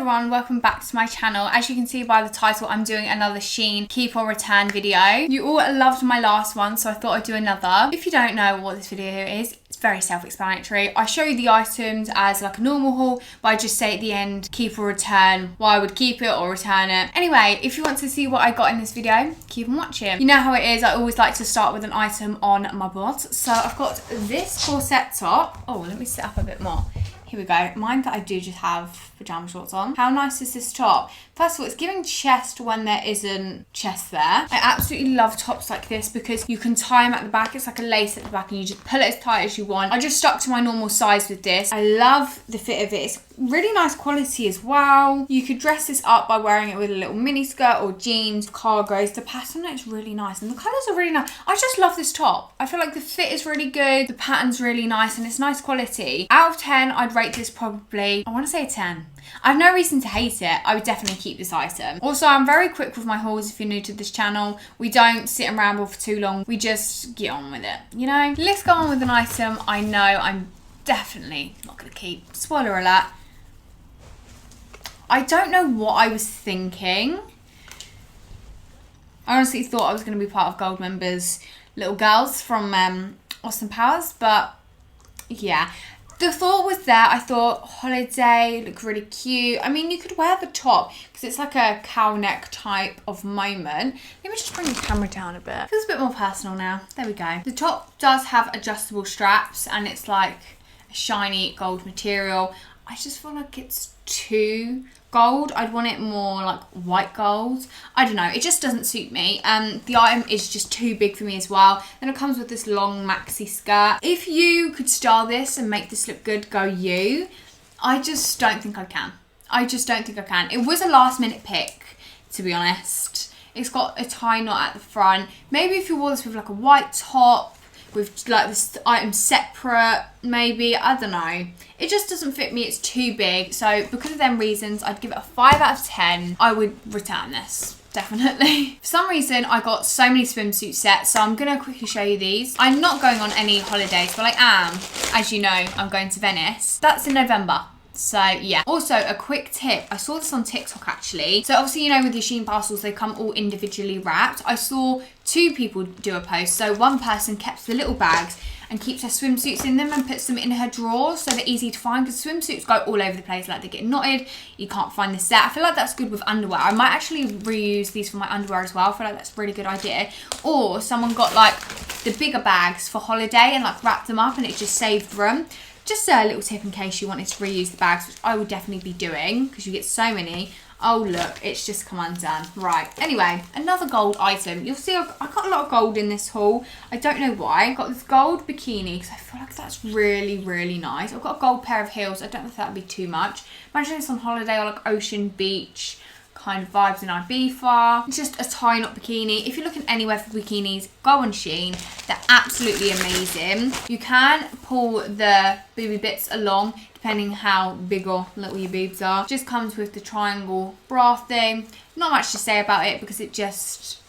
everyone, welcome back to my channel. As you can see by the title, I'm doing another Shein keep or return video. You all loved my last one, so I thought I'd do another. If you don't know what this video is, it's very self-explanatory. I show you the items as like a normal haul, but I just say at the end, keep or return, why I would keep it or return it. Anyway, if you want to see what I got in this video, keep on watching. You know how it is, I always like to start with an item on my board. So I've got this corset top. Oh, let me sit up a bit more. Here we go. Mind that I do just have pajama shorts on. How nice is this top? First of all, it's giving chest when there isn't chest there. I absolutely love tops like this because you can tie them at the back. It's like a lace at the back and you just pull it as tight as you want. I just stuck to my normal size with this. I love the fit of it. It's really nice quality as well. You could dress this up by wearing it with a little mini skirt or jeans, cargos. The pattern is really nice and the colours are really nice. I just love this top. I feel like the fit is really good. The pattern's really nice and it's nice quality. Out of 10, I'd rate this probably, I want to say a 10. I have no reason to hate it. I would definitely keep this item. Also, I'm very quick with my hauls if you're new to this channel. We don't sit and ramble for too long. We just get on with it, you know? Let's go on with an item I know I'm definitely not going to keep. Spoiler alert. I don't know what I was thinking. I honestly thought I was going to be part of Gold Members' little girls from Austin Powers, but yeah. The thought was there. I thought holiday, look really cute. I mean, you could wear the top because it's like a cow neck type of moment. Let me just bring the camera down a bit. Feels a bit more personal now. There we go. The top does have adjustable straps and it's like a shiny gold material. I just feel like it's too gold. I'd want it more like white gold. I don't know, it just doesn't suit me. The item is just too big for me as well. Then it comes with this long maxi skirt. If you could style this and make this look good, go you. I just don't think I can. I just don't think I can. It was a last minute pick, to be honest. It's got a tie knot at the front. Maybe if you wore this with like a white top, with like this item separate, maybe, I don't know. It just doesn't fit me, it's too big. So because of them reasons, I'd give it a 5 out of 10. I would return this, definitely. For some reason, I got so many swimsuit sets, so I'm gonna quickly show you these. I'm not going on any holidays, but I am. As you know, I'm going to Venice. That's in November. So yeah. Also, a quick tip. I saw this on TikTok actually. So obviously, you know, with your Shein parcels, they come all individually wrapped. I saw 2 people do a post. So one person kept the little bags and keeps her swimsuits in them and puts them in her drawers so they're easy to find, because swimsuits go all over the place, like they get knotted, you can't find the set. I feel like that's good with underwear. I might actually reuse these for my underwear as well. I feel like that's a really good idea. Or someone got like the bigger bags for holiday and like wrapped them up and it just saved room. Just a little tip in case you wanted to reuse the bags, which I would definitely be doing because you get so many. Oh look, it's just come undone. Right, anyway, another gold item. You'll see I got a lot of gold in this haul. I don't know why. I got this gold bikini because I feel like that's really, really nice. I've got a gold pair of heels. I don't know if that would be too much. Imagine this on holiday or like ocean beach kind of vibes in Ibiza. It's just a tie knot bikini. If you're looking anywhere for bikinis, go on Shein. They're absolutely amazing. You can pull the booby bits along depending how big or little your boobs are. Just comes with the triangle bra thing. Not much to say about it because it just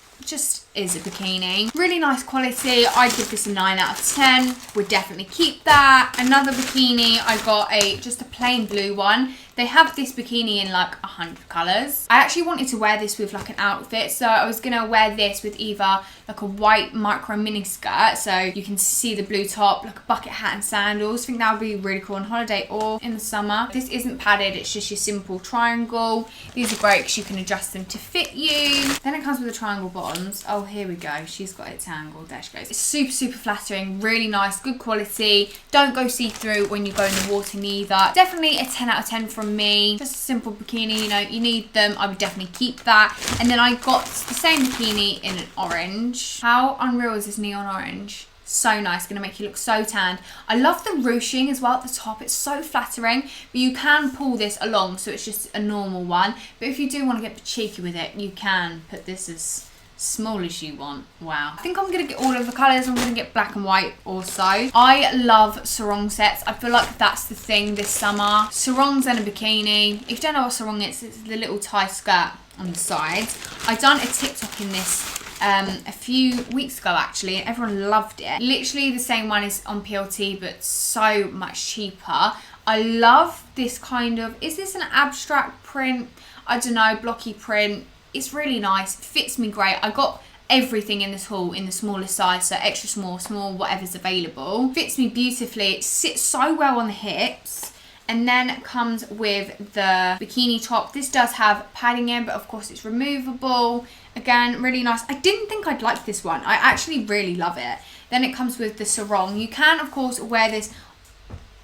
is a bikini. Really nice quality. I'd give this a 9 out of 10. Would definitely keep that. Another bikini, I got just a plain blue one. They have this bikini in like 100 colours. I actually wanted to wear this with like an outfit, so I was gonna wear this with either like a white micro mini skirt, so you can see the blue top, like a bucket hat and sandals. I think that would be really cool on holiday or in the summer. This isn't padded, it's just your simple triangle. These are great because you can adjust them to fit you. Then it comes with the triangle bottoms. Oh, here we go. She's got it tangled. There she goes. It's super, super flattering, really nice, good quality. Don't go see-through when you go in the water neither. Definitely a 10 out of 10 from me. Just a simple bikini, you know, you need them. I would definitely keep that. And then I got the same bikini in an orange. How unreal is this neon orange? So nice, gonna make you look so tanned. I love the ruching as well at the top. It's so flattering, but you can pull this along so it's just a normal one. But if you do want to get cheeky with it, you can put this as small as you want. Wow. I think I'm gonna get all of the colours. I'm gonna get black and white also. I love sarong sets. I feel like that's the thing this summer. Sarongs and a bikini. If you don't know what sarong is, it's the little tie skirt on the sides. I done a TikTok in this a few weeks ago actually, and everyone loved it. Literally the same one is on PLT but so much cheaper. I love this kind of, is this an abstract print? I don't know, blocky print. It's really nice, fits me great. I got everything in this haul in the smallest size, so extra small, small, whatever's available. Fits me beautifully, it sits so well on the hips. And then it comes with the bikini top. This does have padding in, but of course it's removable. Again, really nice. I didn't think I'd like this one. I actually really love it. Then it comes with the sarong. You can, of course, wear this,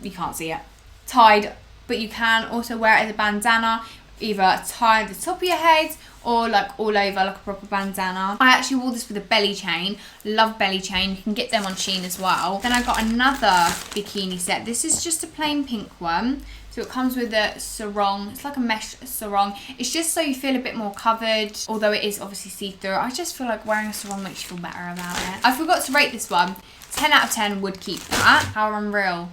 you can't see it, tied, but you can also wear it as a bandana, either tie the top of your head or like all over like a proper bandana. I actually wore this with a belly chain. Love belly chain. You can get them on Shein as well. Then I got another bikini set. This is just a plain pink one. So it comes with a sarong. It's like a mesh sarong. It's just so you feel a bit more covered, although it is obviously see-through. I just feel like wearing a sarong makes you feel better about it. I forgot to rate this one. 10 out of 10 would keep that. How unreal.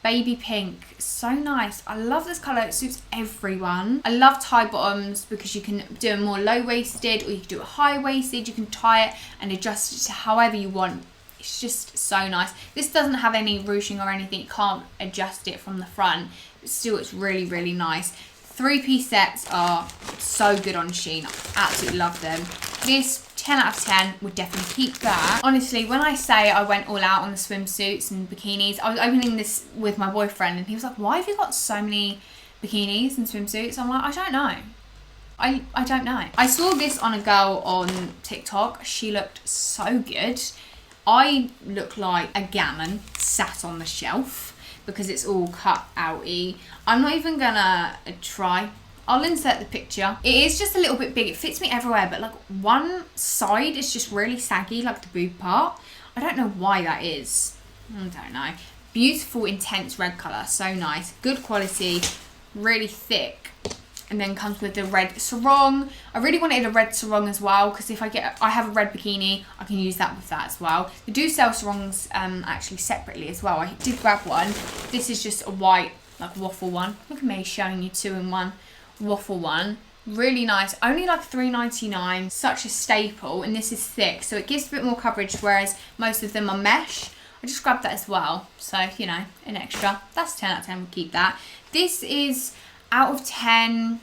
Baby pink, so nice. I love this colour, it suits everyone. I love tie bottoms because you can do it more low-waisted or you can do it high-waisted. You can tie it and adjust it to however you want. It's just so nice. This doesn't have any ruching or anything. You can't adjust it from the front. But still, it's really, really nice. 3-piece sets are so good on Shein. I absolutely love them. This 10 out of 10 would definitely keep that. Honestly, when I say I went all out on the swimsuits and bikinis, I was opening this with my boyfriend and he was like, why have you got so many bikinis and swimsuits? I'm like, I don't know. I don't know. I saw this on a girl on TikTok. She looked so good. I look like a gammon sat on the shelf because it's all cut outy. I'm not even gonna try. I'll insert the picture. It is just a little bit big. It fits me everywhere, but like one side is just really saggy, like the boob part. I don't know why that is. I don't know. Beautiful, intense red colour. So nice. Good quality. Really thick. And then comes with the red sarong. I really wanted a red sarong as well because if I have a red bikini, I can use that with that as well. They do sell sarongs actually separately as well. I did grab one. This is just a white like waffle one. Look at me showing you 2-in-1 waffle one. Really nice. Only like $3.99. Such a staple, and this is thick, so it gives a bit more coverage, whereas most of them are mesh. I just grabbed that as well, so you know, an extra. That's 10 out of 10. We'll keep that. This is out of 10.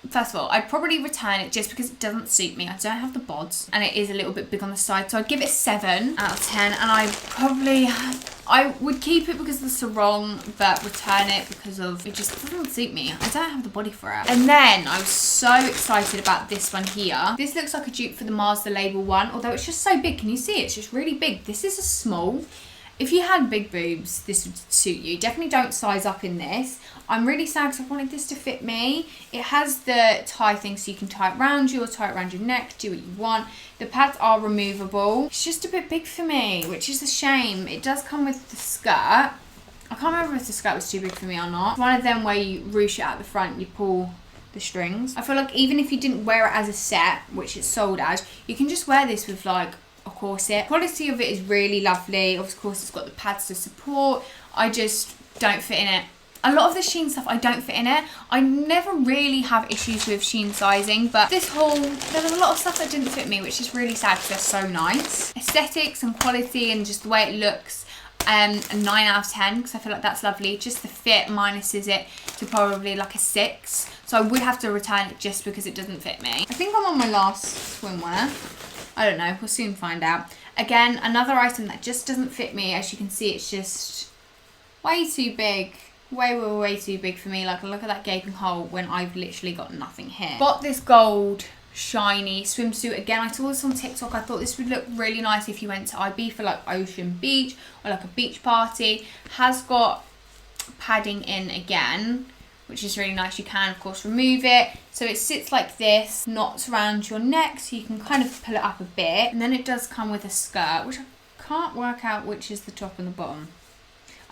First of all, I'd probably return it just because it doesn't suit me. I don't have the bods and it is a little bit big on the side. So I'd give it 7 out of 10. And I would keep it because of the sarong, but return it because of it just doesn't suit me. I don't have the body for it. And then I was so excited about this one here. This looks like a dupe for the Mars the Label one, although it's just so big. Can you see? It's just really big. This is a small. If you had big boobs, this would suit you. Definitely don't size up in this. I'm really sad because I wanted this to fit me. It has the tie thing so you can tie it around you or tie it around your neck, do what you want. The pads are removable. It's just a bit big for me, which is a shame. It does come with the skirt. I can't remember if the skirt was too big for me or not. It's one of them where you ruche it at the front, you pull the strings. I feel like even if you didn't wear it as a set, which it's sold as, you can just wear this with like a corset. Quality of it is really lovely. Of course, it's got the pads to support. I just don't fit in it. A lot of the Shein stuff, I don't fit in it. I never really have issues with Shein sizing, but this haul, there was a lot of stuff that didn't fit me, which is really sad because they're so nice. Aesthetics and quality and just the way it looks, a 9 out of 10 because I feel like that's lovely. Just the fit minuses it to probably like a 6. So I would have to return it just because it doesn't fit me. I think I'm on my last swimwear. I don't know, we'll soon find out. Again, another item that just doesn't fit me. As you can see, it's just way too big. Way too big for me. Like, look at that gaping hole when I've literally got nothing here. Got this gold shiny swimsuit. Again, I saw this on TikTok. I thought this would look really nice if you went to IB for like Ocean Beach or like a beach party. Has got padding in again, which is really nice. You can, of course, remove it. So it sits like this, knots around your neck, so you can kind of pull it up a bit. And then it does come with a skirt, which I can't work out which is the top and the bottom.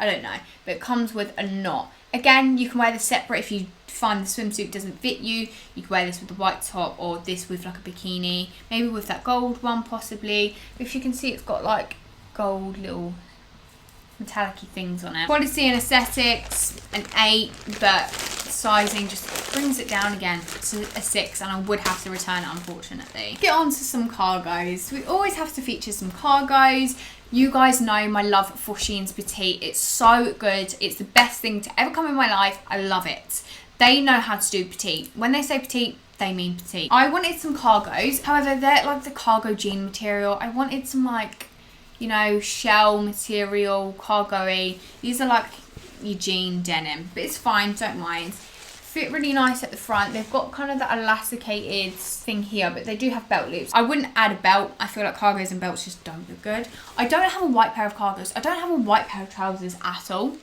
I don't know, but it comes with a knot. Again, you can wear this separate if you find the swimsuit doesn't fit you. You can wear this with the white top or this with like a bikini. Maybe with that gold one, possibly. If you can see, it's got like gold little metallic-y things on it. Quality and aesthetics, an 8, but sizing just brings it down again to a 6, and I would have to return it, unfortunately. Get on to some cargos. We always have to feature some cargos. You guys know my love for Shein's Petite. It's so good. It's the best thing to ever come in my life. I love it. They know how to do petite. When they say petite, they mean petite. I wanted some cargos. However, they're like the cargo jean material. I wanted some like, you know, shell material, cargo-y. These are like your jean denim. But it's fine, don't mind. Fit really nice at the front. They've got kind of that elasticated thing here, but they do have belt loops. I wouldn't add a belt. I feel like cargos and belts just don't look good. I don't have a white pair of cargos. I don't have a white pair of trousers at all.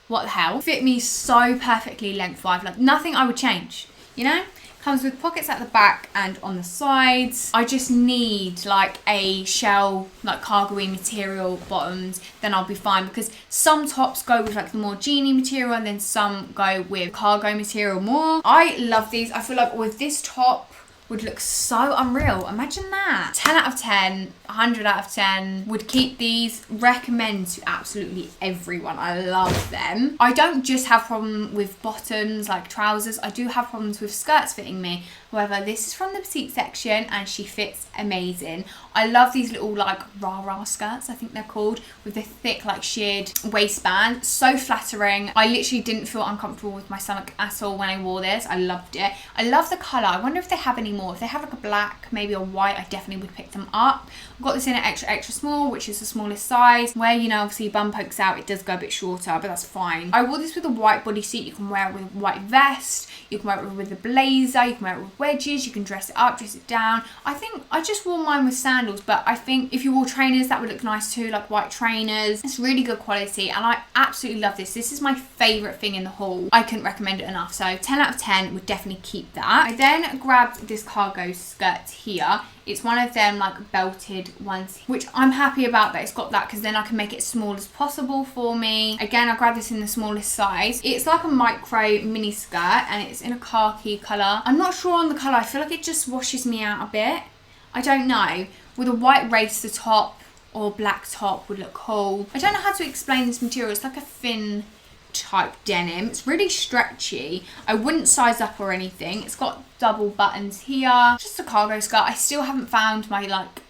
What the hell? Fit me so perfectly lengthwise, like nothing I would change, you know? Comes with pockets at the back and on the sides. I just need like a shell, like cargo-y material bottoms, then I'll be fine, because some tops go with like the more jeany material and then some go with cargo material more. I love these. I feel like with this top would look so unreal. Imagine that. 10 out of 10, 100 out of 10. Would keep these. Recommend to absolutely everyone. I love them. I don't just have problem with bottoms like trousers. I do have problems with skirts fitting me. However, this is from the petite section and she fits amazing. I love these little like Rah-rah skirts, I think they're called, with the thick like sheared waistband. So flattering. I literally didn't feel uncomfortable with my stomach at all when I wore this. I loved it. I love the colour. I wonder if they have any more. If they have like a black, maybe a white, I definitely would pick them up. I've got this in an extra small, which is the smallest size, where, you know, obviously your bum pokes out, it does go a bit shorter, but that's fine. I wore this with a white bodysuit. You can wear it with a white vest, you can wear it with a blazer, you can wear it with wedges, you can dress it up, dress it down. I think I just wore mine with sandals, but I think if you wore trainers, that would look nice too, like white trainers. It's really good quality and I absolutely love this. This is my favourite thing in the haul. I couldn't recommend it enough, so 10 out of 10 would definitely keep that. I then grabbed this cargo skirt here. It's one of them like belted ones, which I'm happy about that it's got that, because then I can make it as small as possible for me. Again, I grabbed this in the smallest size. It's like a micro mini skirt and it's in a khaki colour. I'm not sure on the colour. I feel like it just washes me out a bit. I don't know. With a white racer top or black top would look cool. I don't know how to explain this material. It's like a thin type denim. It's really stretchy. I wouldn't size up or anything. It's got double buttons here. Just a cargo skirt. I still haven't found my like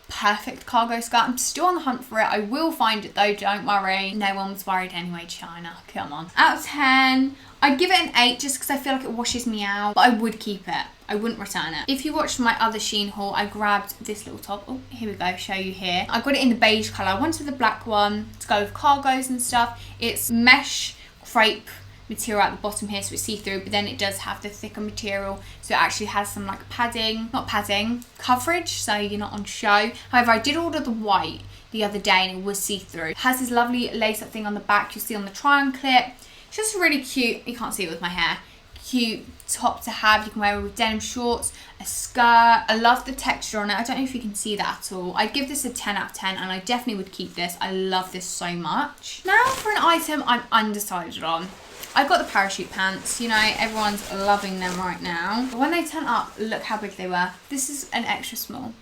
perfect cargo skirt. I'm still on the hunt for it. I will find it though, don't worry. No one was worried anyway, Chyna. Come on. Out of 10, I'd give it an 8 just because I feel like it washes me out, but I would keep it. I wouldn't return it. If you watched my other Shein haul, I grabbed this little top. Oh, here we go, show you here. I got it in the beige colour. I wanted the black one to go with cargos and stuff. It's mesh crepe material at the bottom here, so it's see-through, but then it does have the thicker material, so it actually has some like padding, not padding, coverage, so you're not on show. However, I did order the white the other day and it was see-through. It has this lovely lace-up thing on the back, you'll see on the try-on clip. It's just really cute. You can't see it with my hair. Cute top to have. You can wear it with denim shorts, a skirt. I love the texture on it. I don't know if you can see that at all. I'd give this a 10 out of 10 and I definitely would keep this. I love this so much. Now for an item I'm undecided on. I've got the parachute pants. You know, everyone's loving them right now. But when they turn up, look how big they were. This is an extra small.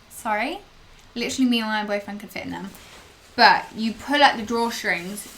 Sorry. Literally me and my boyfriend could fit in them. But you pull at the drawstrings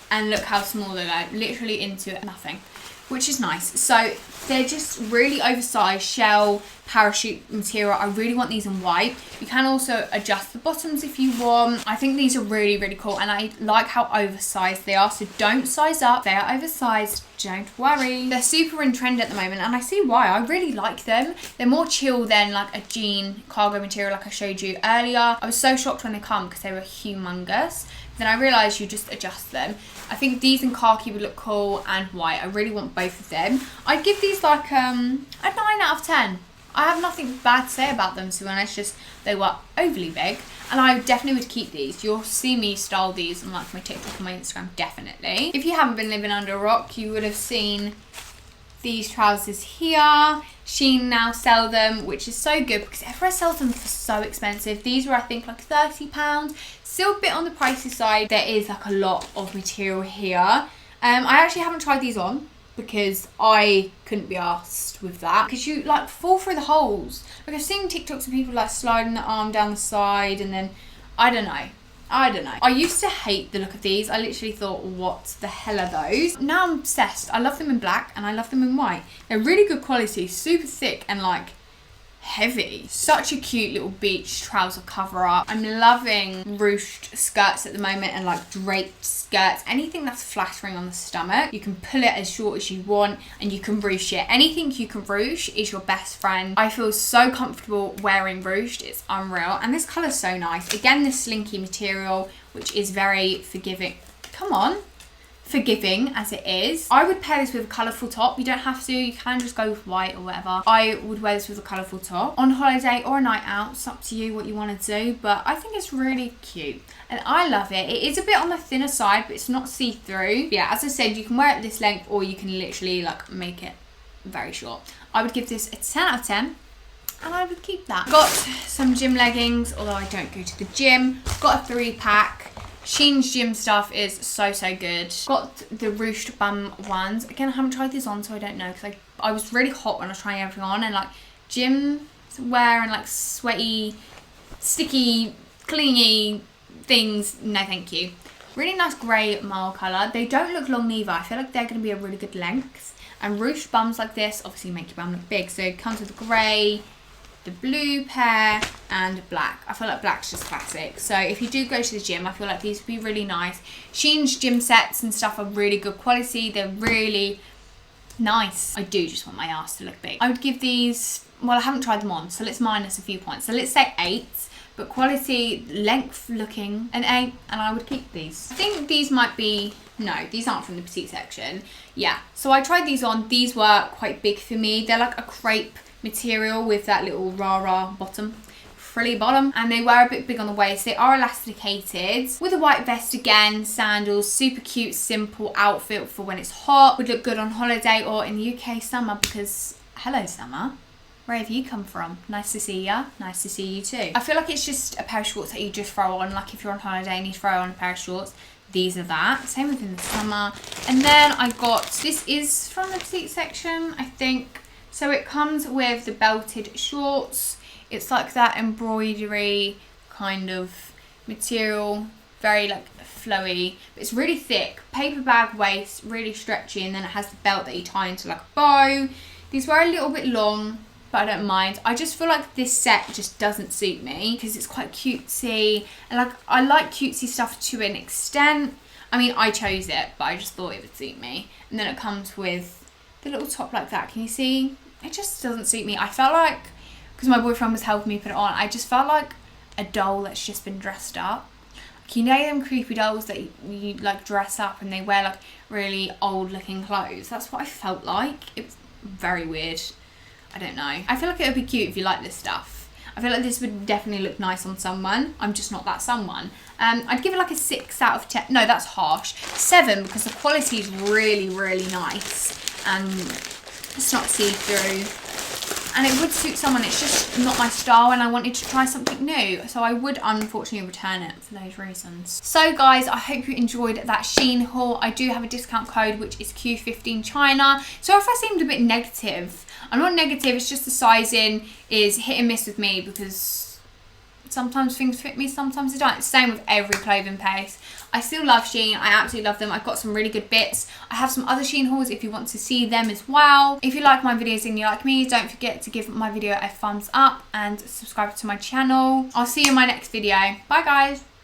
and look how small they go, literally into nothing, which is nice. So they're just really oversized shell parachute material. I really want these in white. You can also adjust the bottoms if you want. I think these are really, really cool and I like how oversized they are, so don't size up. They are oversized, don't worry. They're super in trend at the moment and I see why. I really like them. They're more chill than like a jean cargo material like I showed you earlier. I was so shocked when they come because they were humongous. Then I realised you just adjust them. I think these in khaki would look cool and white. I really want both of them. I'd give these like a 9 out of 10. I have nothing bad to say about them, to be honest, just they were overly big. And I definitely would keep these. You'll see me style these on like my TikTok and my Instagram, definitely. If you haven't been living under a rock, you would have seen these trousers here. Shein now sell them, which is so good because everyone sells them for so expensive. These were, I think, like £30. Still a bit on the pricey side. There is like a lot of material here. I actually haven't tried these on because I couldn't be arsed with that, because you like fall through the holes. Like I've seen TikToks of people like sliding the arm down the side and then I don't know. I used to hate the look of these. I literally thought, what the hell are those? Now I'm obsessed. I love them in black and I love them in white. They're really good quality, super thick and like heavy. Such a cute little beach trouser cover up. I'm loving ruched skirts at the moment and like draped skirts. Anything that's flattering on the stomach, you can pull it as short as you want and you can ruche it. Anything you can ruche is your best friend. I feel so comfortable wearing ruched. It's unreal. And this colour is so nice. Again, this slinky material, which is very forgiving. Come on. Forgiving as it is. I would pair this with a colourful top. You don't have to, you can just go with white or whatever. I would wear this with a colourful top on holiday or a night out. It's up to you what you want to do, but I think it's really cute and I love it. It is a bit on the thinner side, but it's not see-through. Yeah, as I said, you can wear it this length or you can literally like make it very short. I would give this a 10 out of 10. And I would keep that. Got some gym leggings, although I don't go to the gym. Got a 3-pack. Shein's gym stuff is so good. Got the ruched bum ones. Again, I haven't tried these on, so I don't know, because I was really hot when I was trying everything on, and like gym wear and like sweaty, sticky, clingy things, no thank you. Really nice grey marl colour. They don't look long either. I feel like they're going to be a really good length. And ruched bums like this obviously make your bum look big. So it comes with grey, the blue pair and black. I feel like black's just classic. So if you do go to the gym, I feel like these would be really nice. Shein's gym sets and stuff are really good quality. They're really nice. I do just want my ass to look big. I would give these, well, I haven't tried them on, so let's minus a few points. So let's say 8, but quality, length looking, an 8, and I would keep these. I think these might be, no, these aren't from the petite section. Yeah, so I tried these on. These were quite big for me. They're like a crepe material with that little Rah-rah bottom, frilly bottom, and they were a bit big on the waist. They are elasticated with a white vest again, sandals, super cute, simple outfit for when it's hot. Would look good on holiday or in the UK summer because, hello summer, where have you come from? Nice to see ya. Nice to see you too. I feel like it's just a pair of shorts that you just throw on, like if you're on holiday and you throw on a pair of shorts. These are that. Same with in the summer. And then I got, this is from the petite section, I think. So it comes with the belted shorts. It's like that embroidery kind of material, very like flowy, but it's really thick. Paper bag waist, really stretchy, and then it has the belt that you tie into like a bow. These were a little bit long, but I don't mind. I just feel like this set just doesn't suit me because it's quite cutesy, and like I like cutesy stuff to an extent. I mean, I chose it, but I just thought it would suit me. And then it comes with the little top like that. Can you see? It just doesn't suit me. I felt like, because my boyfriend was helping me put it on, I just felt like a doll that's just been dressed up. Like, you know them creepy dolls that you like dress up and they wear like really old looking clothes? That's what I felt like. It was very weird. I don't know. I feel like it would be cute if you like this stuff. I feel like this would definitely look nice on someone. I'm just not that someone. I'd give it like a 6 out of 10. No, that's harsh. 7, because the quality is really nice. And it's not see-through, and it would suit someone. It's just not my style, and I wanted to try something new, so I would unfortunately return it for those reasons. So guys, I hope you enjoyed that Shein haul. I do have a discount code, which is Q15 Chyna. So if I seemed a bit negative, I'm not negative, it's just the sizing is hit and miss with me because sometimes things fit me, sometimes they don't. Same with every clothing piece. I still love Shein. I absolutely love them. I've got some really good bits. I have some other Shein hauls if you want to see them as well. If you like my videos and you like me, don't forget to give my video a thumbs up and subscribe to my channel. I'll see you in my next video. Bye guys.